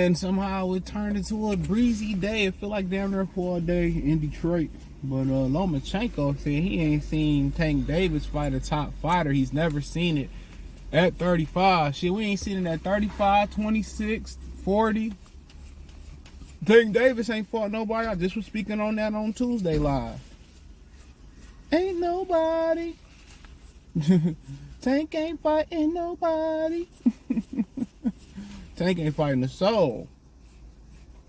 And somehow it turned into a breezy day. It feel like damn near all day in Detroit. But Lomachenko said he ain't seen Tank Davis fight a top fighter. He's never seen it at 35. Shit, we ain't seen it at 35, 26, 40. Tank Davis ain't fought nobody. I just was speaking on that on Tuesday Live. Ain't nobody. Tank ain't fighting nobody. Tank ain't fighting the soul.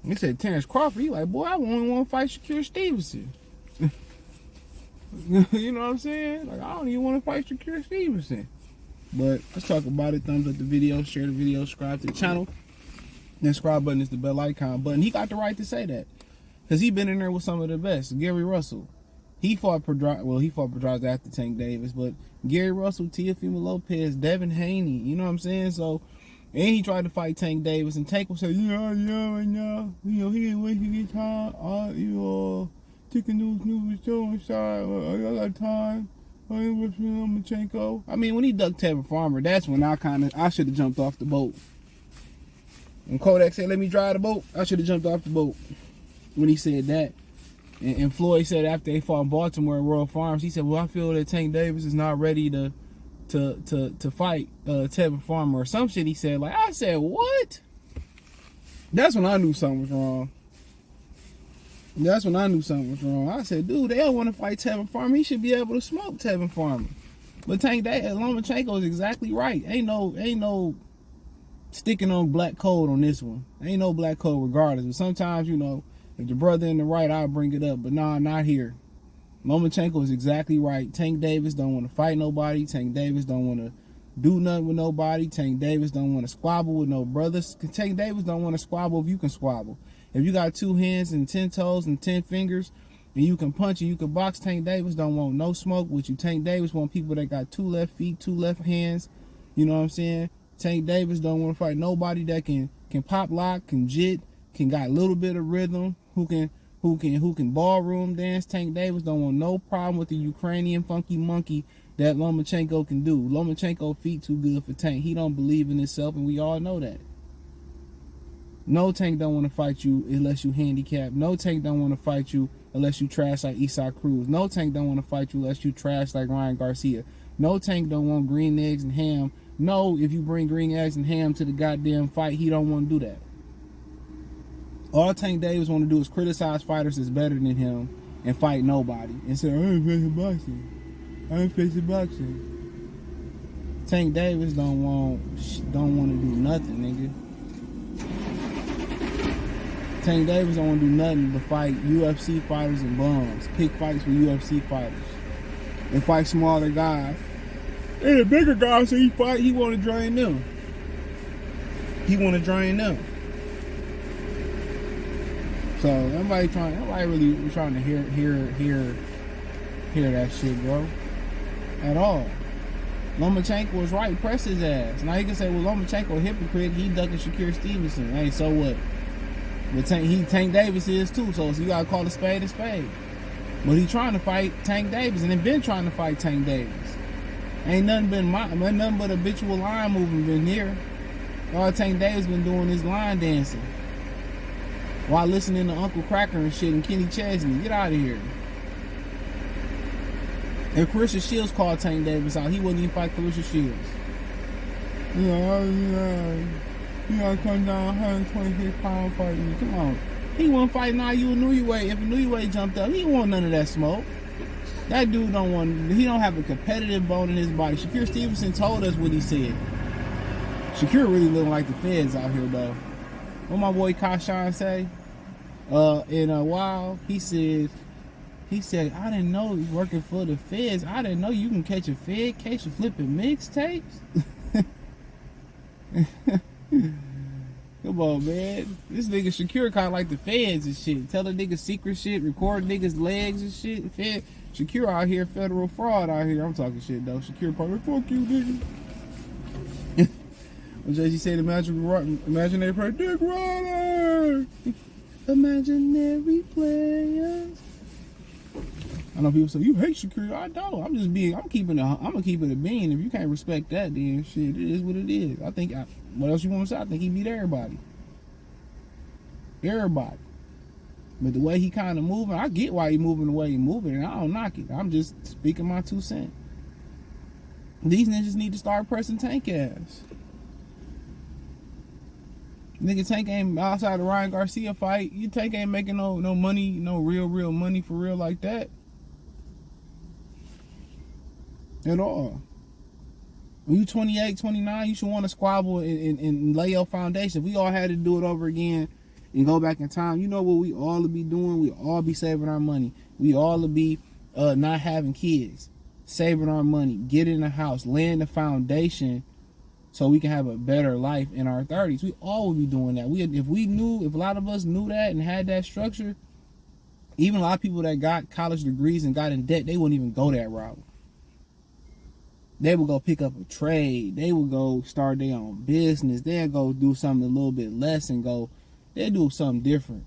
He said Terrence Crawford. He like, boy, I only want to fight Shakur Stevenson. You know what I'm saying? Like, I don't even want to fight Shakur Stevenson. But let's talk about it. Thumbs up the video, share the video, subscribe to the channel. The subscribe button is the bell icon button. He got the right to say that, because he been in there with some of the best. Gary Russell. He fought Pedraza after Tank Davis, but Gary Russell, Teofimo Lopez, Devin Haney, you know what I'm saying? So, and he tried to fight Tank Davis, and Tank was saying, yeah, he ain't wasting his time. Chicken noodles show inside. I got time. I ain't with Lomachenko. I mean, when he ducked Tevin Farmer, that's when I should have jumped off the boat. When Kodak said, let me drive the boat, I should have jumped off the boat when he said that. And Floyd said after they fought in Baltimore at Royal Farms, he said, well, I feel that Tank Davis is not ready to fight Tevin Farmer or some shit he said. Like, I said, what? That's when I knew something was wrong. That's when I knew something was wrong. I said, dude, they don't want to fight Tevin Farmer. He should be able to smoke Tevin Farmer. But Tank Davis, Lomachenko is exactly right. Ain't no sticking on black code on this one. Ain't no black code regardless. But sometimes, you know, if the brother in the right, I'll bring it up. But nah, not here. Lomachenko is exactly right. Tank Davis don't want to fight nobody. Tank Davis don't want to do nothing with nobody. Tank Davis don't want to squabble with no brothers. Tank Davis don't want to squabble if you can squabble. If you got 2 hands and 10 toes and 10 fingers and you can punch and you can box, Tank Davis don't want no smoke with you. Tank Davis want people that got 2 left feet, 2 left hands. You know what I'm saying? Tank Davis don't want to fight nobody that can pop lock, can jit, can got a little bit of rhythm, who can ballroom dance. Tank Davis don't want no problem with the Ukrainian funky monkey that Lomachenko can do. Lomachenko feet too good for Tank. He don't believe in himself, and we all know that. No, Tank don't want to fight you unless you handicapped. No, Tank don't want to fight you unless you trash like Isaac Cruz. No, Tank don't want to fight you unless you trash like Ryan Garcia. No, Tank don't want green eggs and ham. No, if you bring green eggs and ham to the goddamn fight, he don't want to do that. All Tank Davis want to do is criticize fighters that's better than him and fight nobody. And say, I ain't facing boxing. I ain't facing boxing. Tank Davis don't want to do nothing, nigga. Tank Davis don't want to do nothing but fight UFC fighters and bums. Pick fights with UFC fighters. And fight smaller guys. And the bigger guys say he want to drain them. He want to drain them. So nobody really trying to hear that shit, bro. At all. Lomachenko was right. Press his ass. Now he can say, well, Lomachenko a hypocrite. He ducking Shakur Stevenson. Hey, so what? But Tank Davis is too. So you gotta call a spade a spade. But he trying to fight Tank Davis, and they been trying to fight Tank Davis. Ain't nothing but habitual line moving been here. All Tank Davis been doing is line dancing while listening to Uncle Cracker and shit and Kenny Chesney. Get out of here. And Clarissa Shields called Tank Davis out. He wouldn't even fight Clarissa Shields. You gotta come down 126 pound fighting me. Come on. He wasn't fighting you a Newyweight. If a Newyweight jumped up, he want none of that smoke. That dude he don't have a competitive bone in his body. Shakur Stevenson told us what he said. Shakur really looking like the feds out here, though. What my boy Kashan say? In a while, he said, I didn't know he was working for the feds. I didn't know you can catch a fed case of flipping mixtapes. Come on, man. This nigga Shakur kind of like the feds and shit. Tell the niggas secret shit, record niggas' legs and shit. Shakur out here, federal fraud out here. I'm talking shit, though. Shakur probably, fuck you, nigga. When Jay-Z said imaginary player, Dick Ryder. Imaginary players. I know people say, you hate Shakur. I don't. I'm gonna keep it a bean. If you can't respect that, then shit, it is what it is. What else you want to say? I think he beat everybody. Everybody. But the way he kind of moving, I get why he moving the way he moving, and I don't knock it. I'm just speaking my 2 cents. These niggas need to start pressing Tank ass. Nigga, Tank ain't outside the Ryan Garcia fight. You Tank ain't making no money, no real money for real like that. At all. When you 28, 29, you should want to squabble and lay your foundation. If we all had to do it over again and go back in time, you know what we all would be doing? We all be saving our money. We all would be not having kids, saving our money, getting a house, laying the foundation so we can have a better life in our 30s. We all would be doing that. If a lot of us knew that and had that structure, even a lot of people that got college degrees and got in debt, they wouldn't even go that route. They would go pick up a trade. They would go start their own business. They'd go do something a little bit less and they'd do something different.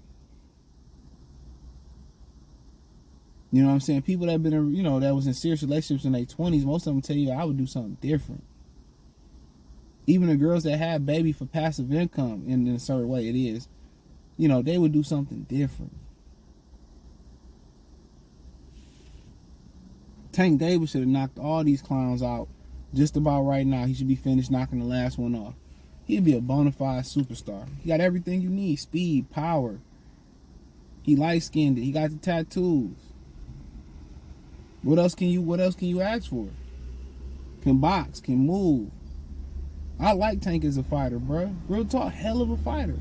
You know what I'm saying? People that been in, that was in serious relationships in their 20s, most of them tell you I would do something different. Even the girls that have baby for passive income, in a certain way it is, they would do something different. Tank Davis should have knocked all these clowns out just about right now. He should be finished knocking the last one off. He'd be a bona fide superstar. He got everything you need. Speed, power. He light-skinned. He got the tattoos. What else can you ask for? Can box, can move. I like Tank as a fighter, bro. Real talk, hell of a fighter.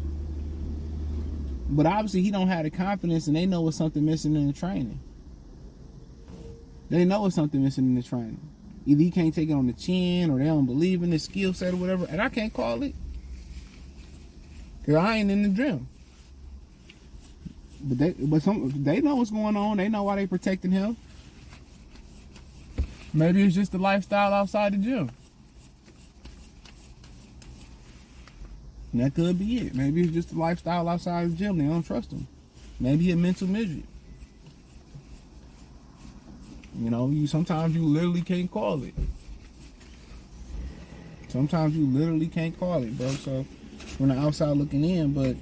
But obviously he don't have the confidence, and they know it's something missing in the training. They know it's something missing in the training. Either he can't take it on the chin, or they don't believe in his skill set or whatever. And I can't call it, because I ain't in the gym. But they know what's going on. They know why they protecting him. Maybe it's just the lifestyle outside the gym. And that could be it. Maybe it's just the lifestyle outside the gym. They don't trust him. Maybe he a mental midget. Sometimes you literally can't call it. Sometimes you literally can't call it, bro. So from the outside looking in, but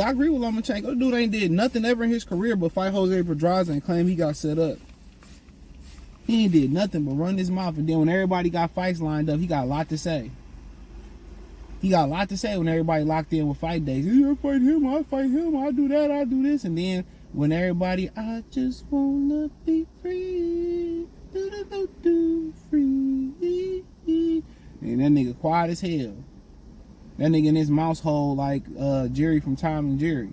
I agree with Lomachenko. Dude ain't did nothing ever in his career but fight Jose Pedraza and claim he got set up. He ain't did nothing but run his mouth, and then when everybody got fights lined up, he got a lot to say. He got a lot to say when everybody locked in with fight days. I fight him, I fight him, I do that, I do this, and then when everybody, I just wanna be free, free. And that nigga quiet as hell. That nigga in his mouse hole like Jerry from Tom and Jerry.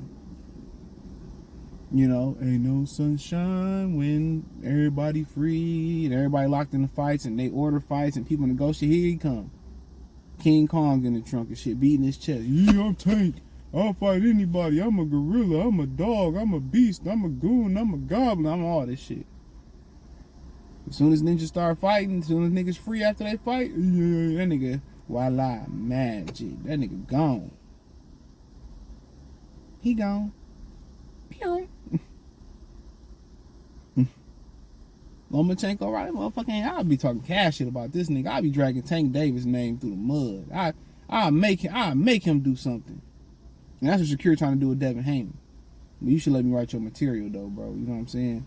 Ain't no sunshine when everybody free and everybody locked in the fights and they order fights and people negotiate. Here he come. King Kong in the trunk and shit, beating his chest. Yeah, I'm Tank. I'll fight anybody. I'm a gorilla. I'm a dog. I'm a beast. I'm a goon. I'm a goblin. I'm all this shit. As soon as ninjas start fighting, as soon as niggas free after they fight, yeah, that nigga, voila, magic. That nigga gone. He gone. Pew. Lomachenko, right? Motherfucking, I'll be talking cash shit about this nigga. I'll be dragging Tank Davis' name through the mud. I'll make him do something. And that's what Shakur trying to do with Devin Haney. But you should let me write your material though, bro. You know what I'm saying?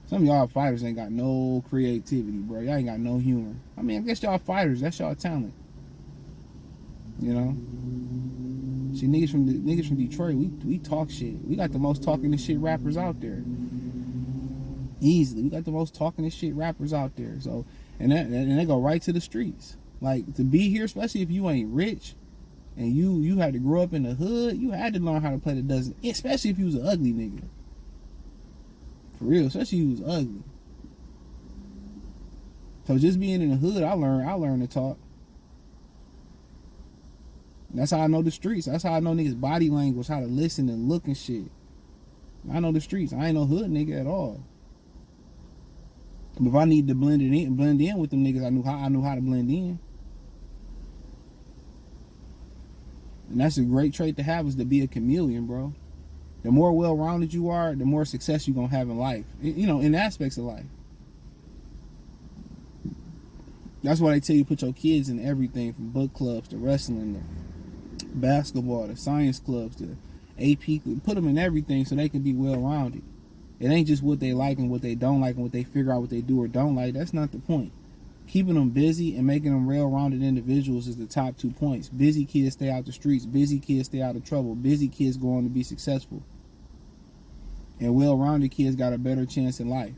Some of y'all fighters ain't got no creativity, bro. Y'all ain't got no humor. I mean, I guess y'all fighters. That's y'all talent. See, niggas from Detroit, we talk shit. We got the most talking this shit rappers out there. Easily, we got the most talking this shit rappers out there. So, and they go right to the streets. Like, to be here, especially if you ain't rich, and you had to grow up in the hood, you had to learn how to play the dozen. Especially if you was an ugly nigga. For real, especially if you was ugly. So just being in the hood, I learned to talk. That's how I know the streets. That's how I know niggas' body language, how to listen and look and shit. I know the streets. I ain't no hood nigga at all. But if I need to blend in with them niggas, I knew how to blend in. And that's a great trait to have, is to be a chameleon, bro. The more well-rounded you are, the more success you're going to have in life. In aspects of life. That's why they tell you put your kids in everything, from book clubs to wrestling to basketball to science clubs to AP. Put them in everything so they can be well-rounded. It ain't just what they like and what they don't like and what they figure out what they do or don't like. That's not the point. Keeping them busy and making them well-rounded individuals is the top 2 points. Busy kids stay out the streets. Busy kids stay out of trouble. Busy kids go on to be successful. And well-rounded kids got a better chance in life.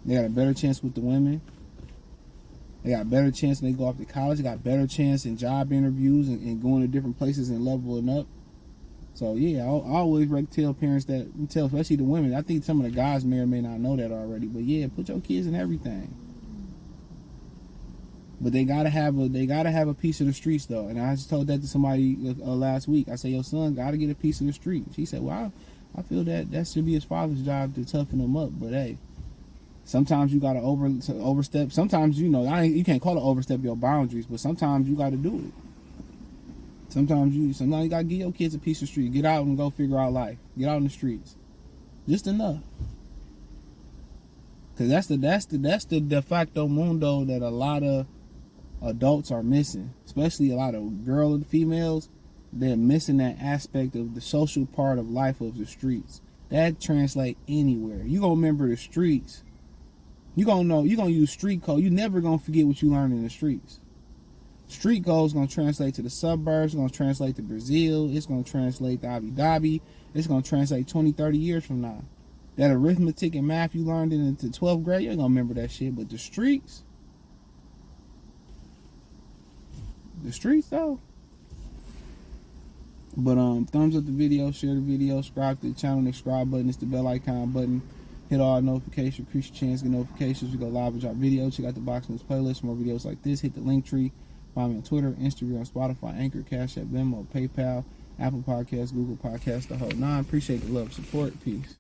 They got a better chance with the women. They got a better chance when they go off to college. They got a better chance in job interviews and going to different places and leveling up. So, yeah, I always tell parents that, especially the women. I think some of the guys may or may not know that already. But, yeah, put your kids in everything. But they gotta have a piece of the streets, though. And I just told that to somebody last week. I said, your son gotta get a piece of the street. She said, well, I feel that should be his father's job to toughen him up. But hey, sometimes you gotta overstep. Sometimes, you you can't call it overstep your boundaries, but sometimes you gotta do it. Sometimes you gotta give your kids a piece of the street. Get out and go figure out life. Get out in the streets, just enough. Cause that's the de facto mundo that a lot of adults are missing, especially a lot of girl and females. They're missing that aspect of the social part of life of the streets. That translate anywhere. You gonna remember the streets. You gonna know. You gonna use street code. You never gonna forget what you learned in the streets. Street code is gonna translate to the suburbs. It's gonna translate to Brazil. It's gonna translate to Abu Dhabi. It's gonna translate 20, 30 years from now. That arithmetic and math you learned in the 12th grade, you ain't gonna remember that shit. But the streets. The streets though. But thumbs up the video, share the video, subscribe to the channel. The subscribe button is the bell icon button. Hit all notifications, increase your chance to get notifications. We go live and drop videos. Check out the box news playlist for more videos like this. Hit the link tree. Find me on Twitter, Instagram, Spotify, Anchor, Cash App, Venmo, PayPal, Apple Podcasts, Google Podcasts, the whole nine. Appreciate the love and support. Peace.